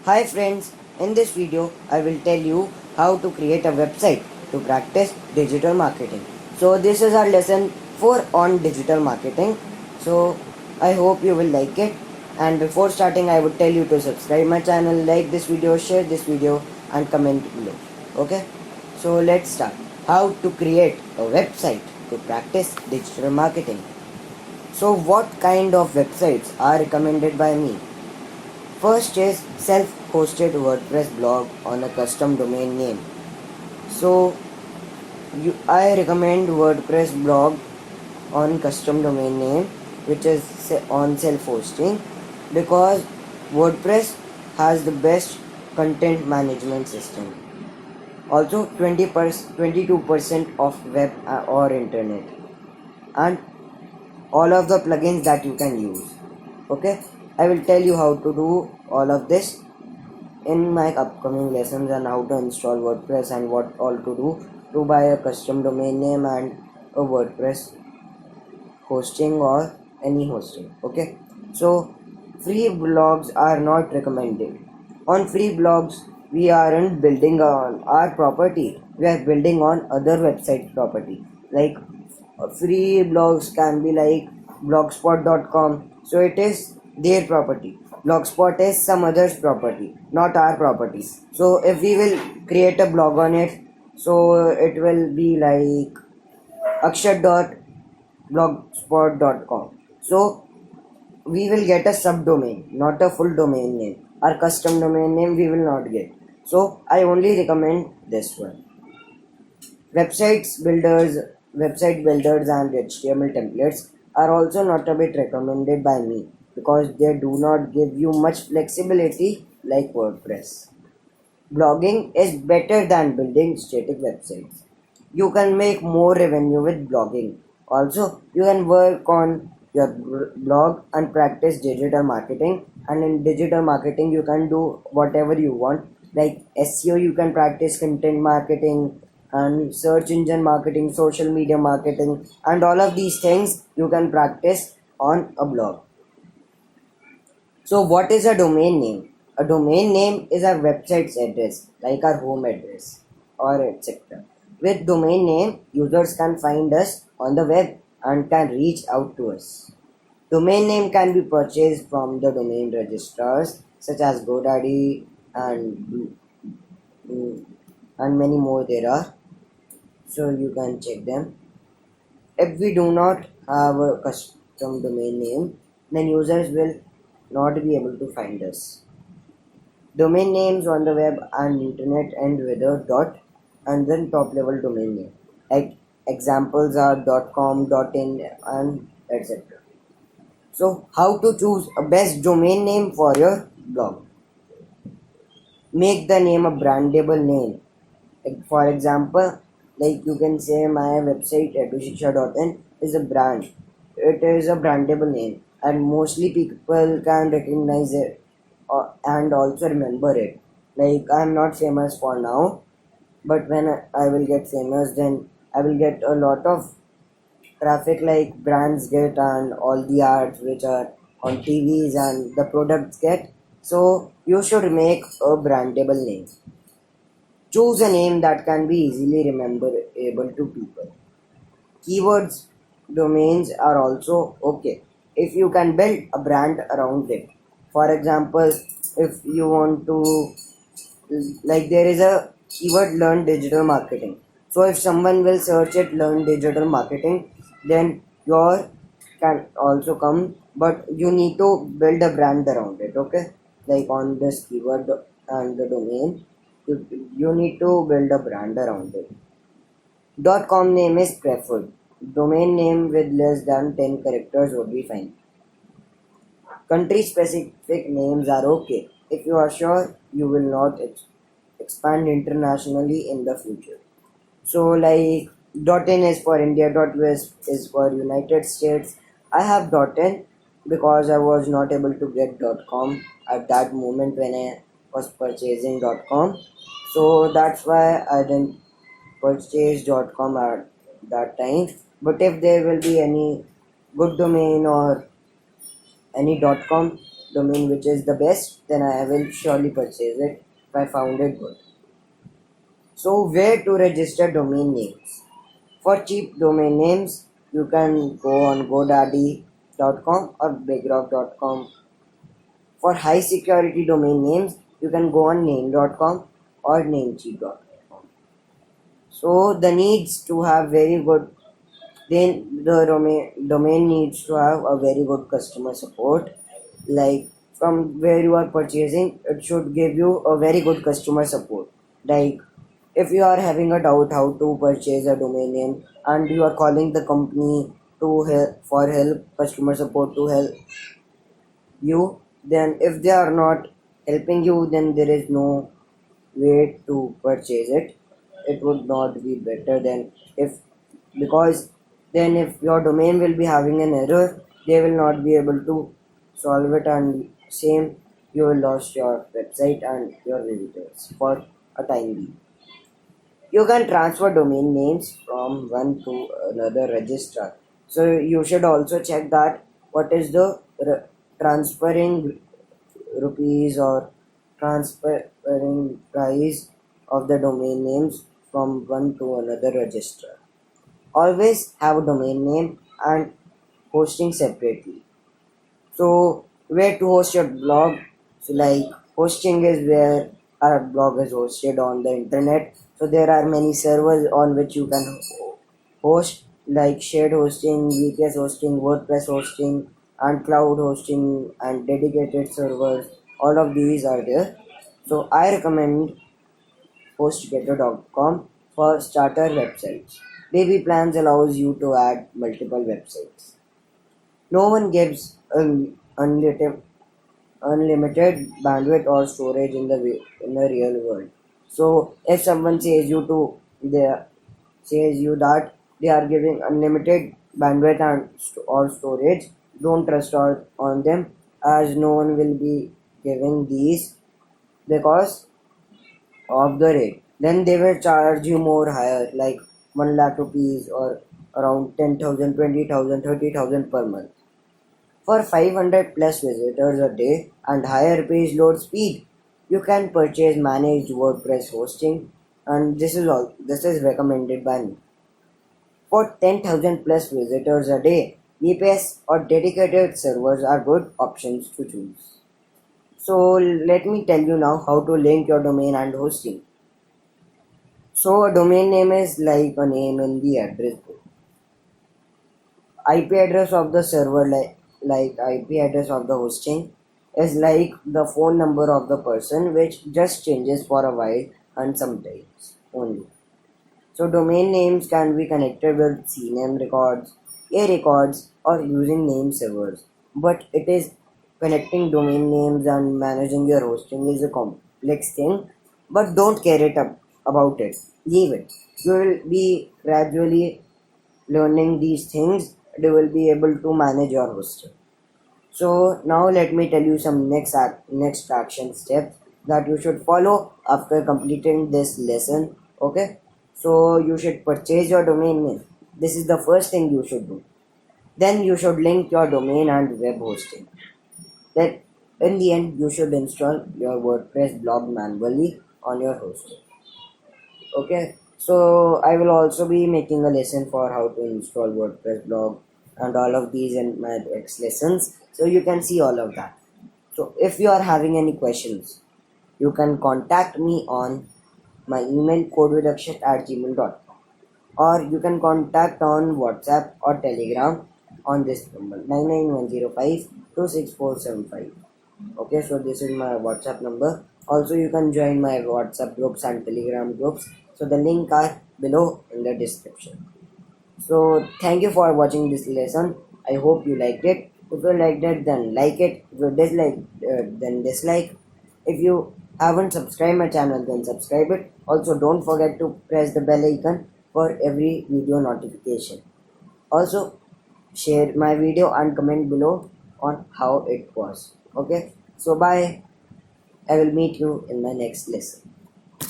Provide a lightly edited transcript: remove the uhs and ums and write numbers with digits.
Hi friends, in this video I will tell you how to create a website to practice digital marketing. So this is our lesson 4 on digital marketing. So I hope you will like it, and before starting I would tell you to subscribe my channel, like this video, share this video and comment below. Okay? So let's start. How to create a website to practice digital marketing. So what kind of websites are recommended by me? First is self-hosted WordPress blog on a custom domain name. So I recommend WordPress blog on custom domain name which is on self-hosting because WordPress has the best content management system. Also 22% of web or internet and all of the plugins that you can use. Okay, I will tell you how to do all of this in my upcoming lessons on how to install WordPress and what all to do to buy a custom domain name and a WordPress hosting or any hosting. Okay, so free blogs are not recommended. On free blogs, we aren't building on our property, we are building on other website property. Like free blogs can be like blogspot.com, so it is their property. Blogspot is some other's property, not our property. So if we will create a blog on it, so it will be like akshat.blogspot.com. So we will get a subdomain, not a full domain name. Our custom domain name we will not get. So I only recommend this one. Websites builders, Website builders and HTML templates are also not a bit recommended by me because they do not give you much flexibility like WordPress. Blogging is better than building static websites. You can make more revenue with blogging. Also, you can work on your blog and practice digital marketing. And in digital marketing, you can do whatever you want. Like SEO, you can practice content marketing and search engine marketing, social media marketing, and all of these things you can practice on a blog. So, what is a domain name? A domain name is our website's address, like our home address or etc. With domain name, users can find us on the web and can reach out to us. Domain name can be purchased from the domain registrars such as GoDaddy and mm, and many more there are. So you can check them. If we do not have a custom domain name, then users will not be able to find us. Domain names on the web and internet end with a dot and then top level domain name. Like examples are .com, .in and etc. So how to choose a best domain name for your blog? Make the name a brandable name. Like for example, like you can say my website edushiksha.in is a brand. It is a brandable name and mostly people can recognize it and also remember it. Like I'm not famous for now, but when I will get famous, then I will get a lot of traffic like brands get and all the ads which are on TVs and the products get. So you should make a brandable name. Choose a name that can be easily rememberable to people. Keywords domains are also okay if you can build a brand around it. For example, if you want to, like there is a keyword learn digital marketing. So if someone will search it learn digital marketing, then your can also come, but you need to build a brand around it. Okay, like on this keyword and the domain, you need to build a brand around it. .com name is preferred. Domain name with less than 10 characters would be fine. Country specific names are okay if you are sure you will not expand internationally in the future. So like .in is for India, .us is for United States. I have .in because I was not able to get .com at that moment when I was purchasing .com. So that's why I didn't purchase .com at that time. But if there will be any good domain or any .com, domain which is the best, then I will surely purchase it if I found it good. So where to register domain names? For cheap domain names, you can go on GoDaddy.com or BigRock.com. For high security domain names, you can go on Name.com or Namecheap.com. So the needs to have very good, then the domain needs to have a very good customer support. Like from where you are purchasing, it should give you a very good customer support. Like if you are having a doubt how to purchase a domain name and you are calling the company to help for help, customer support to help you, then if they are not helping you, then there is no way to purchase it. It would not be better than if, because then if your domain will be having an error, they will not be able to solve it, and same, you will lost your website and your visitors for a time being. You can transfer domain names from one to another registrar. So you should also check that what is the transferring rupees or transferring price of the domain names from one to another registrar. Always have a domain name and hosting separately. So where to host your blog? So like hosting is where our blog is hosted on the internet. So there are many servers on which you can host, like shared hosting, VPS hosting, WordPress hosting, and cloud hosting and dedicated servers. All of these are there. So I recommend hostgator.com for starter websites. Baby plans allows you to add multiple websites. No one gives unlimited bandwidth or storage in the real world. So if someone says you that they are giving unlimited bandwidth and or storage, don't trust on them, as no one will be giving these because of the rate. Then they will charge you more higher, like 1 lakh rupees or around 10,000, 20,000, 30,000 per month. For 500 plus visitors a day and higher page load speed, you can purchase managed WordPress hosting, and this is all. This is recommended by me. For 10,000 plus visitors a day, VPS or dedicated servers are good options to choose. So let me tell you now how to link your domain and hosting. So a domain name is like a name in the address book. IP address of the server, like IP address of the hosting, is like the phone number of the person, which just changes for a while and sometimes only. So domain names can be connected with CNAME records, A records, or using name servers. But it is connecting domain names and managing your hosting is a complex thing. But don't care about it. Leave it. You will be gradually learning these things. You will be able to manage your hosting. So now let me tell you some next action steps that you should follow after completing this lesson. Okay, so you should purchase your domain name. This is the first thing you should do. Then you should link your domain and web hosting. Then in the end you should install your WordPress blog manually on your hosting. Okay, so I will also be making a lesson for how to install WordPress blog and all of these in my next lessons, so you can see all of that. So if you are having any questions, you can contact me on my email codewithakshat@gmail.com, or you can contact on WhatsApp or Telegram on this number 99105 Okay, so this is my WhatsApp number. Also, you can join my WhatsApp groups and Telegram groups. So the link are below in the description. So thank you for watching this lesson. I hope you liked it. If you liked it, then like it. If you dislike, then dislike. If you haven't subscribed my channel, then subscribe it. Also, don't forget to press the bell icon for every video notification. Also, share my video and comment below on how it was. Okay, so bye. I will meet you in my next lesson.